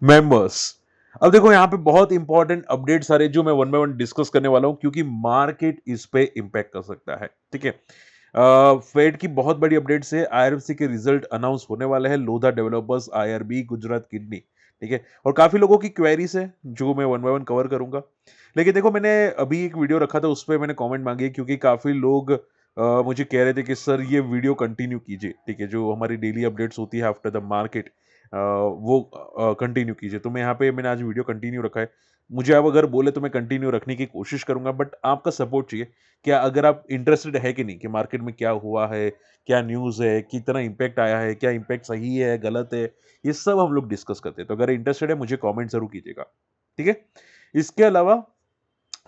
Members. अब देखो यहाँ पे बहुत इंपॉर्टेंट अपडेट सारे जो मैं वन बाय वन डिस्कस करने वाला हूं, क्योंकि मार्केट इस पे इंपैक्ट कर सकता है। ठीक है, फेड की बहुत बड़ी अपडेट से आईआरएफसी के रिजल्ट अनाउंस होने वाले हैं, Lodha developers, IRB, Gujarat kidney. ठीक है, और काफी लोगों की क्वेरीज है जो मैं वन बाय वन कवर करूंगा। लेकिन देखो, मैंने अभी एक वीडियो रखा था, उस पर मैंने कमेंट मांगी है, क्योंकि काफी लोग मुझे कह रहे थे कि सर ये वीडियो कंटिन्यू कीजिए। ठीक है, जो हमारी डेली अपडेट्स होती है आफ्टर द मार्केट, वो कंटिन्यू कीजिए। तो मैं यहाँ पे मैंने आज वीडियो कंटिन्यू रखा है। मुझे अब अगर बोले तो मैं कंटिन्यू रखने की कोशिश करूंगा, बट आपका सपोर्ट चाहिए। क्या अगर आप इंटरेस्टेड है कि नहीं, कि मार्केट में क्या हुआ है, क्या न्यूज़ है, कितना इम्पैक्ट आया है, क्या इम्पैक्ट सही है, गलत है, ये सब हम लोग डिस्कस करते हैं। तो अगर इंटरेस्टेड है, मुझे कमेंट जरूर कीजिएगा। ठीक है, इसके अलावा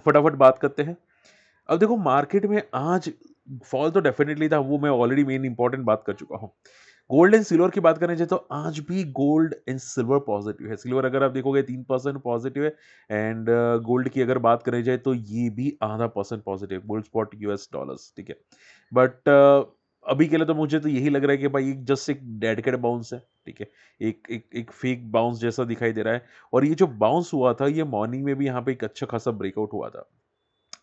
फटाफट बात करते हैं। अब देखो, मार्केट में आज फॉल तो डेफिनेटली था, वो मैं ऑलरेडी मेन इंपॉर्टेंट बात कर चुका हूं। गोल्ड एंड सिल्वर की बात करें जाए तो आज भी गोल्ड एंड सिल्वर पॉजिटिव है। सिल्वर अगर आप देखोगे 3% पॉजिटिव है, एंड गोल्ड की अगर बात करें जाए तो ये भी आधा percent positive, gold spot US dollars. ठीक है, बट अभी के लिए तो मुझे तो यही लग रहा है कि भाई जस्ट एक डेड कैट बाउंस है। ठीक है, एक एक एक फेक बाउंस जैसा दिखाई दे रहा है। और ये जो बाउंस हुआ था, ये मॉर्निंग में भी यहाँ पे एक अच्छा खासा ब्रेकआउट हुआ था।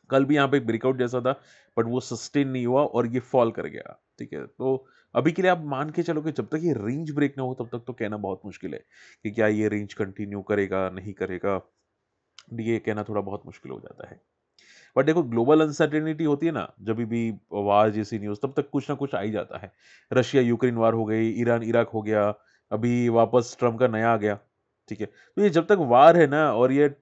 कल भी यहाँ पे ब्रेकआउट जैसा था, बट वो सस्टेन नहीं हुआ और ये फॉल कर गया। ठीक है, तो अभी के लिए आप मान के चलो कि जब तक ये रेंज ब्रेक ना हो, तब तक तो कहना बहुत मुश्किल है कि क्या ये रेंज कंटिन्यू करेगा, नहीं करेगा। ये कहना थोड़ा बहुत मुश्किल हो जाता है। बट देखो, ग्लोबल अनसर्टेनिटी होती है ना, जब भी वार जैसी न्यूज, तब तक कुछ ना कुछ आ ही जाता है। रशिया यूक्रेन वार हो गई, ईरान इराक हो गया, अभी वापस ट्रम्प का नया आ गया। ठीक है, तो ये जब तक वार है ना, और ये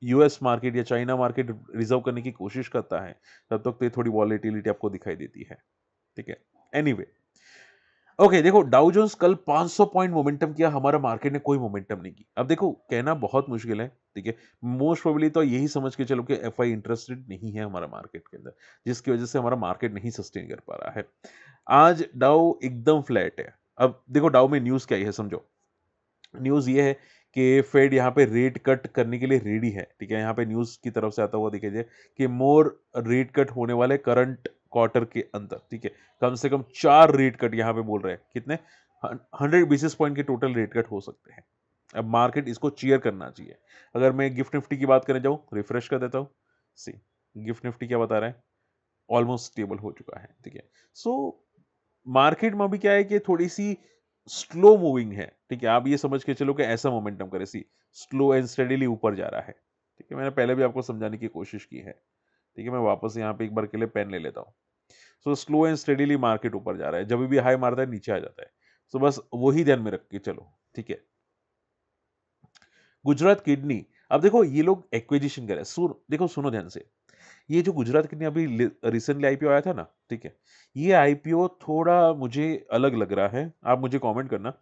यूएस मार्केट या चाइना मार्केट रिजर्व करने की कोशिश करता है, तब तक तो ये थोड़ी वॉलेटिलिटी आपको दिखाई देती है। ठीक है, एनीवे, ओके, देखो, डाउ जोन्स कल 500 पॉइंट मोमेंटम किया, हमारा मार्केट ने कोई मोमेंटम नहीं की। अब देखो, कहना बहुत मुश्किल है। ठीक है, मोस्ट प्रोबेबली तो यही समझ के चलो कि एफआई इंटरेस्टेड नहीं है हमारा मार्केट के अंदर, जिसकी वजह से हमारा मार्केट नहीं सस्टेन कर पा रहा है। आज डाउ एकदम फ्लैट है। अब देखो, डाउ में न्यूज क्या है समझो। न्यूज ये है कि फेड यहाँ पे रेट कट करने के लिए रेडी है। ठीक है, यहाँ पे न्यूज की तरफ से आता हुआ दिखाई दे कि मोर रेट कट होने वाले करंट क्वार्टर के अंदर। ठीक है, कम से कम 4 रेट कट यहाँ पे बोल रहे हैं। कितने? 100 बेसिस पॉइंट के टोटल रेट कट हो सकते हैं। अब मार्केट इसको चीयर करना चाहिए। अगर मैं गिफ्ट निफ्टी की बात करने जाऊं, रिफ्रेश कर देता हूं। सी, गिफ्ट निफ्टी क्या बता रहा है? ऑलमोस्ट स्टेबल हो चुका है। ठीक है, सो मार्केट में अभी क्या है कि थोड़ी सी स्लो मूविंग है। ठीक है, आप ये समझ के चलो कि ऐसा मोमेंटम करे, सी स्लो एंड स्टेडीली ऊपर जा रहा है। ठीक है, मैंने पहले भी आपको समझाने की कोशिश की है। ठीक है, मैं वापस यहाँ पे एक बार के लिए पेन ले लेता हूँ। So slow and steadily market ऊपर जा रहा है, जब भी हाई मारता है नीचे आ जाता है। सो बस वही ध्यान में रख के चलो। ठीक है, गुजरात किडनी, अब देखो ये लोग एक्विजिशन करे। देखो, सुनो ध्यान से। ये जो गुजरात किडनी अभी रिसेंटली आईपीओ आया था ना, ठीक है, ये आईपीओ थोड़ा मुझे अलग लग रहा है। आप मुझे कमेंट करना।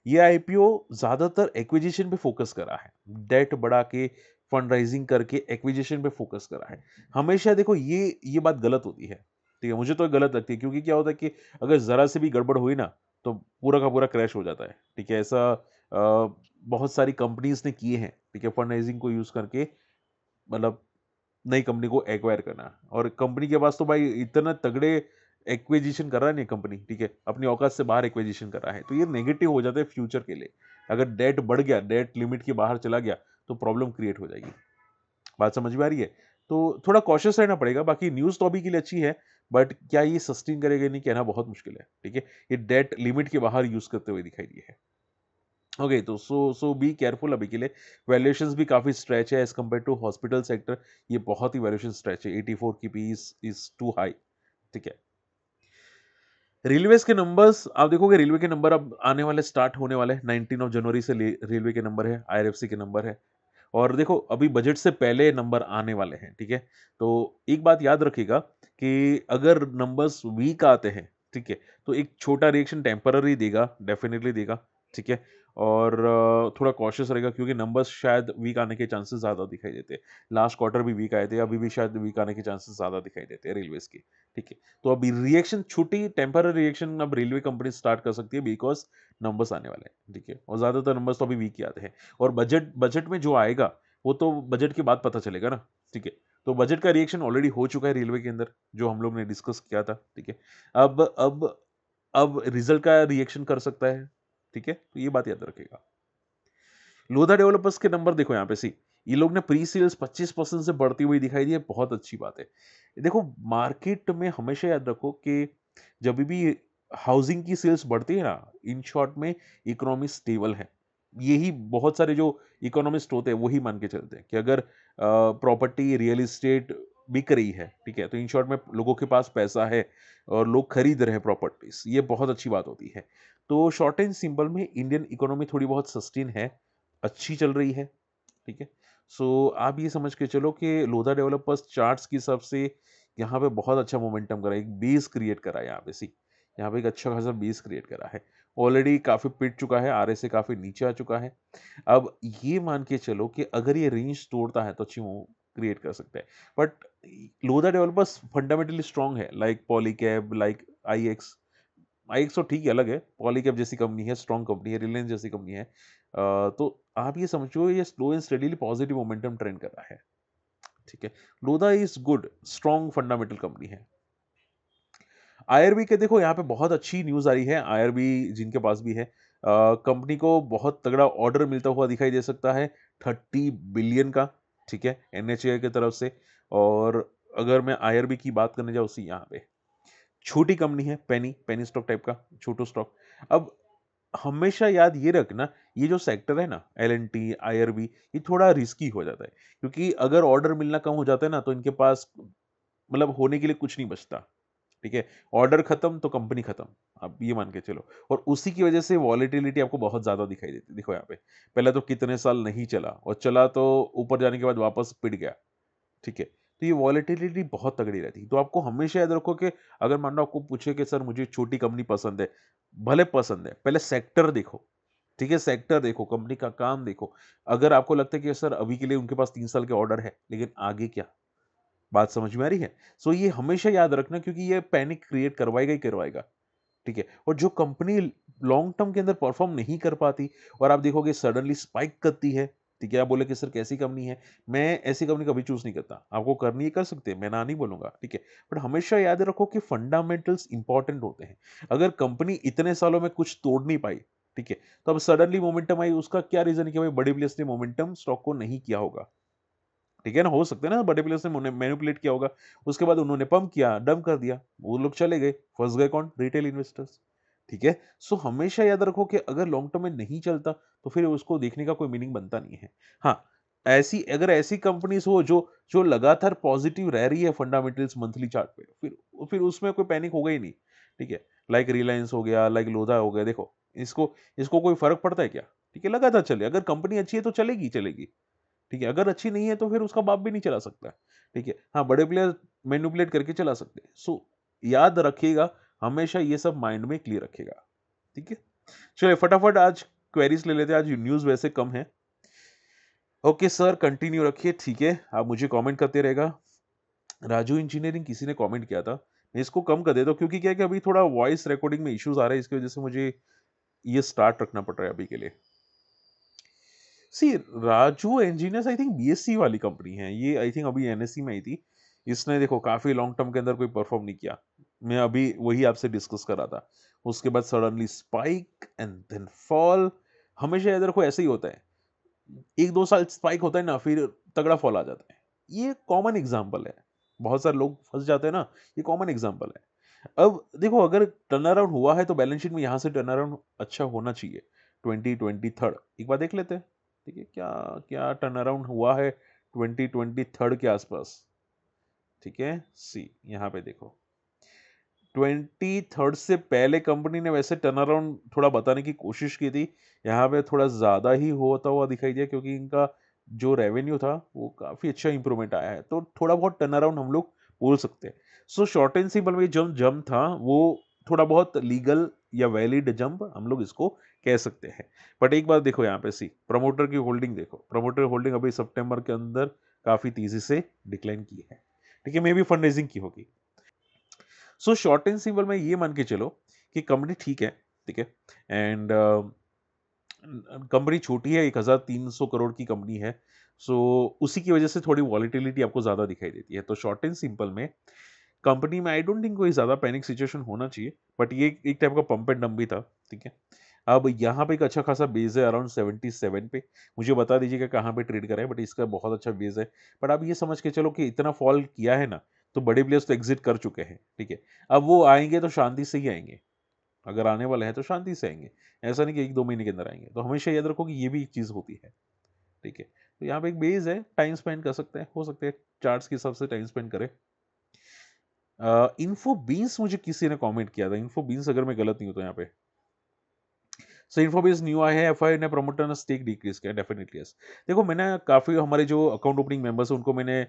ये आईपीओ ज्यादातर एक्विजिशन पे फोकस कर रहा है, डेट बढ़ा के, फंड राइजिंग करके एक्विजिशन पे फोकस कर रहा है। हमेशा देखो, ये बात गलत होती है। ठीक है, मुझे तो गलत लगती है, क्योंकि क्या होता है कि अगर जरा से भी गड़बड़ हुई ना, तो पूरा का पूरा क्रैश हो जाता है। ठीक है, ऐसा बहुत सारी कंपनीज ने किए हैं। ठीक है, फंड राइजिंग को यूज करके, मतलब नई कंपनी को एक्वायर करना। और कंपनी के पास तो भाई इतना तगड़े एक्विजिशन कर रहा है नहीं कंपनी। ठीक है, अपनी औकात से बाहर एक्विजिशन कर रहा है, तो ये नेगेटिव हो जाता है फ्यूचर के लिए। अगर डेट बढ़ गया, डेट लिमिट के बाहर चला गया, तो प्रॉब्लम क्रिएट हो जाएगी। बात समझ में आ रही है? तो थोड़ा कॉशियस रहना पड़ेगा। बाकी न्यूज तो अभी के लिए अच्छी है, बट क्या ये सस्टेन करेगा नहीं, कहना बहुत मुश्किल है। ठीक है, ये डेट लिमिट के बाहर यूज करते हुए दिखाई दिए है। ओके, तो सो बी केयरफुल अभी के लिए। वैल्यूएशंस भी काफी स्ट्रेच है as compared to hospital sector. ये बहुत ही वैल्यूएशन स्ट्रेच है, 84 की पी इज टू हाई। ठीक है, रेलवेज के नंबर्स आप देखोगे, रेलवे के नंबर अब आने वाले, स्टार्ट होने वाले 19 ऑफ जनवरी से रेलवे के नंबर है, आईआरएफसी के नंबर है। और देखो, अभी बजट से पहले नंबर आने वाले हैं। ठीक है, तो एक बात याद रखिएगा कि अगर नंबर्स वीक आते हैं, ठीक है, तो एक छोटा रिएक्शन टेम्पररी देगा, डेफिनेटली देगा। ठीक है, और थोड़ा कॉशियस रहेगा, क्योंकि नंबर्स शायद वीक आने के चांसेस ज्यादा दिखाई देते हैं। लास्ट क्वार्टर भी वीक आए थे, अभी भी शायद वीक आने के चांसेस ज्यादा दिखाई देते हैं रेलवेज की। ठीक है, तो अभी रिएक्शन, छोटी टेम्पररी रिएक्शन अब रेलवे कंपनी स्टार्ट कर सकती है, बिकॉज नंबर्स आने वाले हैं। ठीक है, और ज्यादातर नंबर्स तो अभी वीक ही आते हैं। और बजट बजट में जो आएगा, वो तो बजट के बाद पता चलेगा ना। ठीक है, तो बजट का रिएक्शन ऑलरेडी हो चुका है रेलवे के अंदर, जो हम लोग ने डिस्कस किया था। ठीक है, अब अब अब रिजल्ट का रिएक्शन कर सकता है। ठीक है, तो ये बात याद रखेगा। लोधा डेवलपर्स के नंबर देखो यहाँ पे सी, ये लोग ने प्री सेल्स 25% से बढ़ती हुई दिखाई दी है, बहुत अच्छी बात है। देखो मार्केट में हमेशा याद रखो कि जब भी हाउसिंग की सेल्स बढ़ती है ना, इन शॉर्ट में इकोनॉमी स्टेबल है। यही बहुत सारे जो इकोनॉमिस्ट होते हैं वही मान के चलते हैं कि अगर प्रॉपर्टी रियल एस्टेट बिक रही है, ठीक है, तो इन शॉर्ट में लोगों के पास पैसा है और लोग खरीद रहे हैं प्रॉपर्टीज, ये बहुत अच्छी बात होती है। तो शॉर्ट एंड सिंपल में इंडियन इकोनॉमी थोड़ी बहुत सस्टेन है, अच्छी चल रही है, ठीक है। सो आप ये समझ के चलो कि लोधा डेवलपर्स चार्ट्स के हिसाब से यहाँ पे बहुत अच्छा मोमेंटम करा है, एक बेस क्रिएट करा है यहाँ पे सी, यहाँ पे एक अच्छा खासा बेस क्रिएट करा है, ऑलरेडी काफी पिट चुका है, आरएसए काफी नीचे आ चुका है। अब ये मान के चलो कि अगर ये रेंज तोड़ता है तो अच्छी मूव क्रिएट कर सकता है, but Lodha developers fundamentally strong है, लाइक पॉलीकैब, लाइक आईएक्स। आईएक्स तो ठीक है, अलग है, पॉलीकैब जैसी कंपनी है, स्ट्रांग कंपनी है, रिलायंस जैसी कंपनी है। तो आप ये समझो ये slow and steadily positive momentum trend कर रहा है, ठीक है। Lodha is good, strong fundamental company है। आईआरबी के देखो यहाँ पे बहुत अच्छी न्यूज आ रही है, आईआरबी जिनके पास भी है, कंपनी को बहुत तगड़ा ऑर्डर मिलता हुआ दिखाई दे सकता है, 30 बिलियन का, ठीक है, एनएचएआई की तरफ से। और अगर मैं आईआरबी की बात करने जाऊँ उसी यहाँ पे, छोटी कंपनी है, पेनी पेनी स्टॉक टाइप का, छोटो स्टॉक। अब हमेशा याद ये रखना, ये जो सेक्टर है ना, एल एन टी, आईआरबी, ये थोड़ा रिस्की हो जाता है, क्योंकि अगर ऑर्डर मिलना कम हो जाता है ना, तो इनके पास मतलब होने के लिए कुछ नहीं बचता, ठीक है। ऑर्डर खत्म तो कंपनी खत्म, आप ये मान के चलो। और उसी की वजह से वॉलेटिलिटी आपको बहुत ज्यादा दिखाई देती है, देखो यहाँ पे, पहले तो कितने साल नहीं चला, और चला तो ऊपर जाने के बाद वापस पिट गया, ठीक है। तो ये वॉलेटिलिटी बहुत तगड़ी रहती है, तो आपको हमेशा याद रखो कि अगर मान लो आपको पूछे कि सर मुझे छोटी कंपनी पसंद है, भले पसंद है, पहले सेक्टर देखो, ठीक है, सेक्टर देखो, कंपनी का काम देखो। अगर आपको लगता है कि सर अभी के लिए उनके पास 3 साल के ऑर्डर है, लेकिन आगे क्या, बात समझ में आ रही है? सो ये हमेशा याद रखना, क्योंकि ये पैनिक क्रिएट करवाएगा ही करवाएगा, ठीक है। और जो कंपनी लॉन्ग टर्म के अंदर परफॉर्म नहीं कर पाती और आप देखोगे सडनली स्पाइक करती है, ठीक है, आप बोले कि सर कैसी कंपनी है, मैं ऐसी कंपनी कभी चूज नहीं करता, आपको करनी है कर सकते हैं, मैं ना नहीं बोलूंगा, ठीक है। बट हमेशा याद रखो कि फंडामेंटल्स इंपॉर्टेंट होते हैं। अगर कंपनी इतने सालों में कुछ तोड़ नहीं पाई, ठीक है, तो अब सडनली मोमेंटम आई, उसका क्या रीजन है कि भाई बड़े प्लेयर्स ने मोमेंटम स्टॉक को नहीं किया होगा, ठीक है ना, हो सकता है ना बड़े प्लेयर्स ने मैनिपुलेट किया होगा, उसके बाद उन्होंने पंप किया, डंप कर दिया, वो लोग चले गए, फंस गए कौन, रिटेल इन्वेस्टर्स, ठीक है। सो हमेशा याद रखो कि अगर लॉन्ग टर्म में नहीं चलता तो फिर उसको देखने का कोई मीनिंग बनता नहीं है। हाँ, ऐसी अगर ऐसी कंपनीज हो जो जो लगातार पॉजिटिव रह रही है फंडामेंटल्स मंथली चार्ट पे, फिर उसमें कोई पैनिक होगा ही नहीं, ठीक है। लाइक रिलायंस हो गया, लाइक लोधा हो गया, देखो इसको इसको कोई फर्क पड़ता है क्या, ठीक है, लगातार चले, अगर कंपनी अच्छी है तो चलेगी चलेगी, ठीक है, अगर अच्छी नहीं है तो फिर उसका बाप भी नहीं चला सकता, ठीक है। हाँ, बड़े प्लेयर मैनिपुलेट करके चला सकते हैं। सो याद रखिएगा, हमेशा ये सब माइंड में क्लियर रखिएगा, ठीक है। चलिए फटाफट आज क्वेरीज ले लेते हैं, आज न्यूज वैसे कम है। ओके सर, कंटिन्यू रखिए, ठीक है, आप मुझे कमेंट करते रहेगा। राजू इंजीनियरिंग किसी ने कमेंट किया था, मैं इसको कम कर देता हूँ, क्योंकि क्या है कि अभी थोड़ा वॉइस रिकॉर्डिंग में इश्यूज आ रहे हैं, इसकी वजह से मुझे ये स्टार्ट रखना पड़ रहा है अभी के लिए। C Raju engineers I think BSc वाली कंपनी है ये, आई थिंक अभी एनएससी में आई थी। इसने देखो काफी लॉन्ग टर्म के अंदर कोई परफॉर्म नहीं किया, मैं अभी वही आपसे डिस्कस कर रहा था। उसके बाद suddenly spike and then fall, हमेशा याद रखो ऐसे ही होता है, 1-2 साल स्पाइक होता है ना, फिर तगड़ा फॉल आ जाता है, ये कॉमन एग्जाम्पल है, बहुत सारे लोग फंस जाते हैं ना, ये कॉमन एग्जाम्पल है। अब देखो अगर टर्न अराउंड हुआ है तो बैलेंस शीट में यहां से टर्न अराउंड अच्छा होना चाहिए, 2023 एक बार देख लेते हैं, ठीक है, क्या क्या टर्न अराउंड हुआ है 2023 के आसपास, ठीक है। सी यहाँ पे देखो 23 से पहले कंपनी ने वैसे टर्न अराउंड थोड़ा बताने की कोशिश की थी, यहाँ पे थोड़ा ज्यादा ही होता हुआ दिखाई दिया, क्योंकि इनका जो रेवेन्यू था वो काफी अच्छा इंप्रूवमेंट आया है, तो थोड़ा बहुत टर्न अराउंड हम लोग बोल सकते हैं। सो शॉर्ट एंड सिंपल में जो जंप था वो थोड़ा बहुत लीगल या वैलिड जंप हम लोग इसको कह सकते हैं। बट एक बात देखो यहाँ पे सी प्रमोटर की होल्डिंग देखो, प्रमोटर होल्डिंग अभी सितंबर के अंदर काफी तेजी से डिक्लाइन की है, ठीक है, मे बी फंड रेजिंग की होगी। सो शॉर्ट एंड सिंपल में ये मान के चलो कि कंपनी ठीक है, ठीक है, एंड कंपनी छोटी है, 1300 करोड़ की कंपनी है, सो उसी की वजह से थोड़ी वॉलिटिलिटी आपको ज्यादा दिखाई देती है। तो शॉर्ट एंड सिंपल में कंपनी में आई डोंट थिंक कोई ज्यादा पैनिक सिचुएशन होना चाहिए, बट ये एक टाइप का पंप एंड डंप भी था, ठीक है। अब यहाँ पे एक अच्छा खासा बेस है अराउंड 77 पे। मुझे बता दीजिएगा कहाँ पे ट्रेड करा है, बट इसका बहुत अच्छा बेस है। बट आप ये समझ के चलो कि इतना फॉल किया है ना, तो बड़े प्लेयर्स तो एग्जिट कर चुके हैं, ठीक है। अब वो आएंगे तो शांति से ही आएंगे, अगर आने वाले हैं तो शांति से आएंगे, ऐसा नहीं कि 1-2 महीने के अंदर आएंगे। तो हमेशा याद रखो कि ये भी एक चीज़ होती है, ठीक है। तो यहाँ पे एक बेस है, टाइम स्पेंड कर सकते हैं, हो सकते हैं चार्ट्स के हिसाब से टाइम स्पेंड करें। इन्फो बीन्स मुझे किसी ने कमेंट किया था, इन्फो बीन्स अगर मैं गलत नहीं हूं तो यहाँ पे, सो इन्फोबेस न्यू आया है, एफआई ने प्रमोटर ने स्टेक डिक्रीज किया, डेफिनेटली यस। देखो मैंने काफ़ी हमारे जो अकाउंट ओपनिंग मेंबर्स हैं उनको मैंने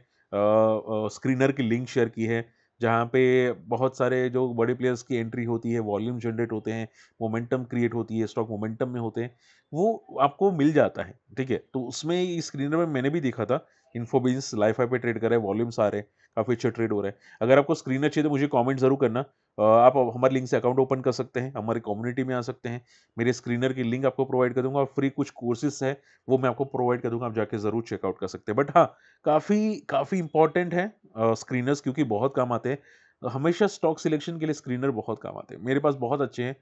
स्क्रीनर की लिंक शेयर की है, जहाँ पे बहुत सारे जो बड़े प्लेयर्स की एंट्री होती है, वॉल्यूम जनरेट होते हैं, मोमेंटम क्रिएट होती है, स्टॉक मोमेंटम में होते हैं, वो आपको मिल जाता है, ठीक है। तो उसमें इस स्क्रीनर में मैंने भी देखा था, इन्फोबिन्स लाइफ पे ट्रेड कर रहे हैं, वॉल्यूम्स आ रहे हैं, काफ़ी अच्छे ट्रेड हो रहे हैं। अगर आपको स्क्रीनर चाहिए तो मुझे कमेंट जरूर करना। आप हमारे लिंक से अकाउंट ओपन कर सकते हैं, हमारी कम्युनिटी में आ सकते हैं, मेरे स्क्रीनर की लिंक आपको प्रोवाइड कर दूंगा, और फ्री कुछ कोर्सेज है वो मैं आपको प्रोवाइड कर दूंगा, आप जाके जरूर चेकआउट कर सकते हैं। बट हाँ, काफ़ी काफ़ी इंपॉर्टेंट है स्क्रीनर्स, क्योंकि बहुत काम आते हैं। हमेशा स्टॉक सिलेक्शन के लिए स्क्रीनर बहुत काम आते हैं, मेरे पास बहुत अच्छे हैं,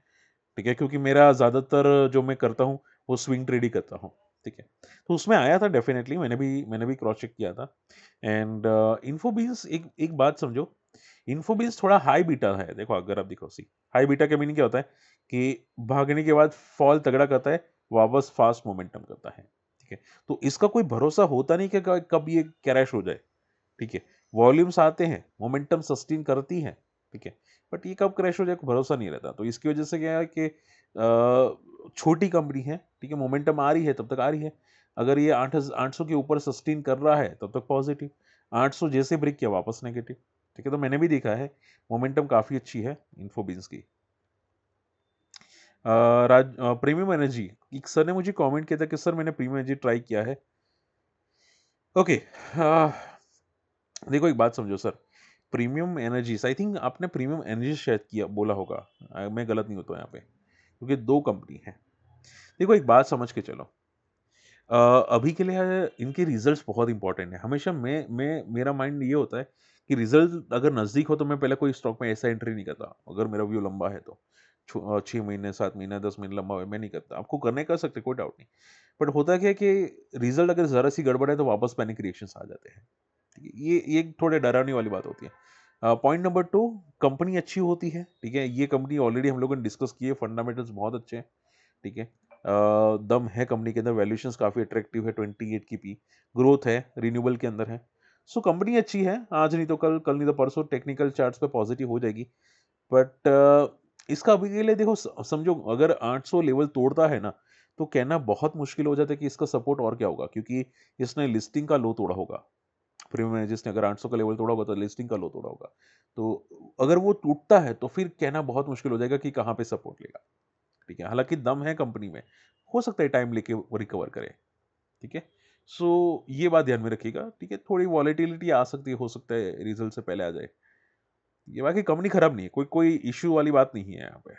ठीक है, क्योंकि मेरा ज़्यादातर जो मैं करता हूँ वो स्विंग ट्रेड ही करता हूँ, ठीक है। तो उसमें आया था डेफिनेटली, मैंने भी क्रॉस चेक किया था। एंड इन्फोबीन्स, एक बात समझो, इन्फोबीन्स थोड़ा हाई बीटा है। देखो अगर आप देखो सी, हाई बीटा का मीनिंग क्या होता है कि भागने के बाद फॉल तगड़ा करता है, वापस फास्ट मोमेंटम करता है, ठीक है। तो इसका कोई भरोसा होता नहीं कि कब ये क्रैश हो जाए, ठीक है। वॉल्यूम्स आते हैं, मोमेंटम सस्टेन करती है, ठीक है, बट ये कब क्रैश हो जाए कोई भरोसा नहीं रहता। तो इसकी वजह से क्या है कि छोटी कंपनी है, ठीक है, मोमेंटम आ रही है तब तक आ रही है। अगर ये 800 के ऊपर सस्टेन कर रहा है तब तक पॉजिटिव, 800 जैसे ब्रेक किया वापस नेगेटिव, ठीक है। तो मैंने भी देखा है मोमेंटम काफी अच्छी है इन्फोबिन्स की। प्रीमियम एनर्जी, एक सर ने मुझे कमेंट किया था कि सर मैंने प्रीमियम एनर्जी ट्राई किया है। ओके, देखो एक बात समझो sir, premium energies, I think आपने प्रीमियम एनर्जी शायद किया बोला होगा, मैं गलत नहीं होता यहाँ पे, क्योंकि दो कंपनी है। देखो एक बात समझ के चलो, अभी के लिए इनके रिजल्ट्स बहुत इंपॉर्टेंट है। हमेशा मेरा माइंड ये होता है कि रिजल्ट अगर नज़दीक हो तो मैं पहले कोई स्टॉक में ऐसा एंट्री नहीं करता, अगर मेरा व्यू लंबा है तो 6 महीने, 7 महीने, 10 महीने लंबा है मैं नहीं करता। आपको करने कर सकते, कोई डाउट नहीं, बट होता क्या है कि रिजल्ट अगर ज़रा सी गड़बड़ है तो वापस पैनिक रिएक्शंस आ जाते हैं, ठीक है? ये एक थोड़े डरावनी वाली बात होती है। पॉइंट नंबर 2, कंपनी अच्छी होती है, ठीक है। ये कंपनी ऑलरेडी हम लोगों ने डिस्कस की है, फंडामेंटल्स बहुत अच्छे हैं, ठीक है। दम है कंपनी के अंदर, वैल्यूएशंस काफ़ी अट्रैक्टिव है, 28 की पी, ग्रोथ है, रिन्यूएबल के अंदर है। सो कंपनी अच्छी है, आज नहीं तो कल, कल नहीं तो परसों टेक्निकल चार्ट्स पे पॉजिटिव हो जाएगी। बट इसका अभी के लिए देखो, समझो अगर 800 लेवल तोड़ता है ना, तो कहना बहुत मुश्किल हो जाता है कि इसका सपोर्ट और क्या होगा, क्योंकि इसने लिस्टिंग का लो तोड़ा होगा। प्रीमियम मैनेजर्स ने अगर 800 का लेवल तोड़ा होगा तो लिस्टिंग का लो तोड़ा होगा। तो अगर वो टूटता है तो फिर कहना बहुत मुश्किल हो जाएगा कि कहाँ पे सपोर्ट लेगा, ठीक है। हालांकि दम है कंपनी में, हो सकता है टाइम लेके वो रिकवर करे, ठीक है। सो ये बात ध्यान में रखिएगा, ठीक है। थोड़ी वॉलेटिलिटी आ सकती है, हो सकता है रिजल्ट से पहले आ जाए। ये बाकी कंपनी खराब नहीं है, कोई कोई इश्यू वाली बात नहीं है यहाँ पे।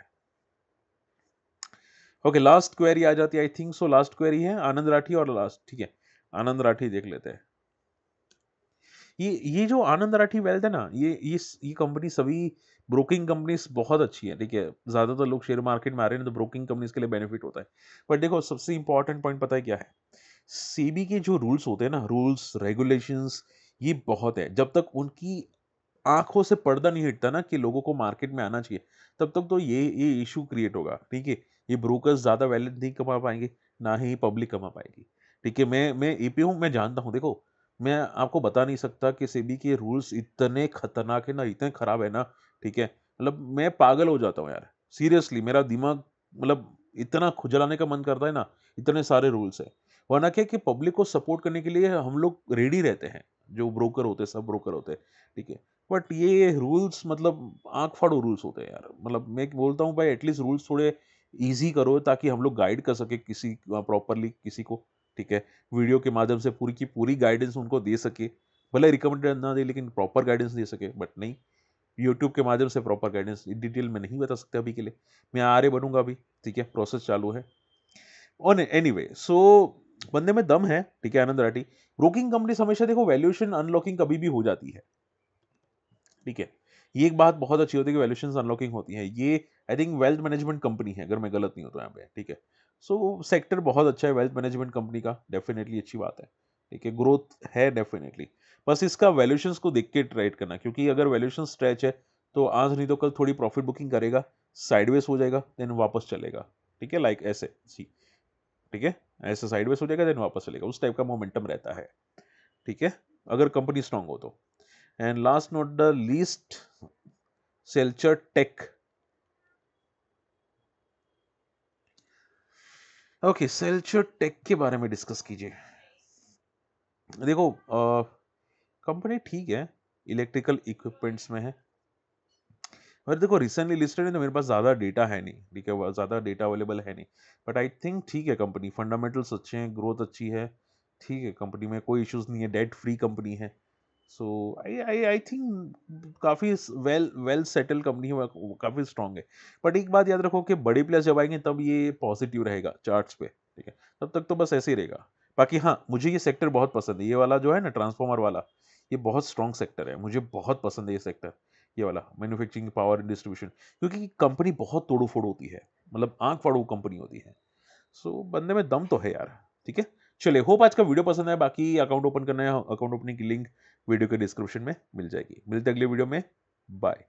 ओके, लास्ट क्वेरी आ जाती है, I think so last query है आनंद राठी, और लास्ट, ठीक है, आनंद राठी देख लेते हैं। ये जो आनंद राठी वेल्थ है ना, ये कंपनी सभी ब्रोकिंग कंपनीज बहुत अच्छी है, ठीक है। ज्यादातर लोग शेयर मार्केट में आ रहे हैं तो ब्रोकिंग कंपनीज के लिए बेनिफिट होता है। पर देखो सबसे इंपॉर्टेंट पॉइंट पता है क्या है, सेबी के जो रूल्स होते हैं ना, रूल्स रेगुलेशंस, ये बहुत है। जब तक उनकी आंखों से पर्दा नहीं हटता ना कि लोगों को मार्केट में आना चाहिए, तब तक तो ये इशू क्रिएट होगा, ठीक है। ये ब्रोकर्स ज्यादा वैल्यू नहीं कमा पाएंगे, ना ही पब्लिक कमा पाएगी, ठीक है। मैं एपी हूँ, मैं जानता हूँ। देखो मैं आपको बता नहीं सकता कि सेबी के रूल्स इतने खतरनाक है ना, इतने खराब है ना, ठीक है। मतलब मैं पागल हो जाता हूँ यार, सीरियसली मेरा दिमाग, मतलब इतना खुजलाने का मन करता है ना, इतने सारे रूल्स है। वरना क्या कि पब्लिक को सपोर्ट करने के लिए हम लोग रेडी रहते हैं, जो ब्रोकर होते हैं, सब ब्रोकर होते हैं, ठीक है। बट ये रूल्स मतलब आंख फाड़ो रूल्स होते हैं यार। मतलब मैं बोलता हूँ भाई, एटलीस्ट रूल्स थोड़े इजी करो ताकि हम लोग गाइड कर सके किसी प्रॉपरली किसी को, ठीक है। वीडियो के माध्यम से पूरी की पूरी गाइडेंस उनको दे सके, भले रिकमेंडेड ना दे लेकिन प्रॉपर गाइडेंस दे सके। बट नहीं, यूट्यूब के माध्यम से प्रॉपर गाइडेंस डिटेल में नहीं बता सकते अभी के लिए। मैं आर्य बनूंगा अभी, ठीक है, प्रोसेस चालू है। और एनीवे सो बंदे में दम है, ठीक है, आनंद राठी। ब्रोकिंग कंपनी हमेशा देखो वैल्यूएशन अनलॉकिंग कभी भी हो जाती है, ठीक है। ये एक बात बहुत अच्छी होती है कि वैल्यूएशन अनलॉकिंग होती है, ये I think wealth management company है, अगर मैं गलत नहीं हूँ तो यहाँ पे, ठीक है। सो सेक्टर बहुत अच्छा है वेल्थ मैनेजमेंट कंपनी का, डेफिनेटली अच्छी बात है, ठीक है, ग्रोथ है डेफिनेटली। बस इसका वैल्यूएशंस को देख के ट्रेड करना, क्योंकि अगर वैल्यूएशन स्ट्रेच है तो आज नहीं तो कल थोड़ी प्रॉफिट बुकिंग करेगा, साइडवेज हो जाएगा, देन वापस चलेगा, ठीक है, लाइक ऐसे सी, ठीक है, ऐसे साइडवेज हो जाएगा देन वापस चलेगा, उस टाइप का मोमेंटम रहता है, ठीक है, अगर कंपनी स्ट्रांग हो तो। And last not the least, Selchar tech. Okay, Selchar tech के बारे में डिस्कस कीजिए। देखो कंपनी ठीक है, इलेक्ट्रिकल इक्विपमेंट्स में है, और देखो रिसेंटली लिस्टेड है तो मेरे पास ज़्यादा डेटा है नहीं, ठीक है, ज़्यादा डेटा अवेलेबल है नहीं, बट आई थिंक ठीक है कंपनी, फंडामेंटल्स अच्छे हैं, ग्रोथ अच्छी है, ठीक है, कंपनी में कोई इश्यूज नहीं है, डेट फ्री कंपनी है। सो आई आई आई थिंक काफ़ी वेल वेल सेटल कंपनी है, काफ़ी स्ट्रांग है। बट एक बात याद रखो कि बड़े प्लेयर्स जब आएंगे तब ये पॉजिटिव रहेगा चार्ट्स पे, ठीक है, तब तक तो बस ऐसे ही रहेगा। बाकी हाँ, मुझे ये सेक्टर बहुत पसंद है, ये वाला जो है ना ट्रांसफॉर्मर वाला, ये बहुत स्ट्रांग सेक्टर है, मुझे बहुत पसंद है ये सेक्टर, ये वाला मैन्युफैक्चरिंग पावर डिस्ट्रीब्यूशन, क्योंकि कंपनी बहुत तोड़ू फोड़ होती है, मतलब आंख फाड़ू कंपनी होती है। सो बंदे में दम तो है यार, ठीक है। चलिए, होप आज का वीडियो पसंद है, बाकी अकाउंट ओपन करना है, अकाउंट ओपनिंग की लिंक वीडियो के डिस्क्रिप्शन में मिल जाएगी। मिलते हैं अगले वीडियो में, बाय।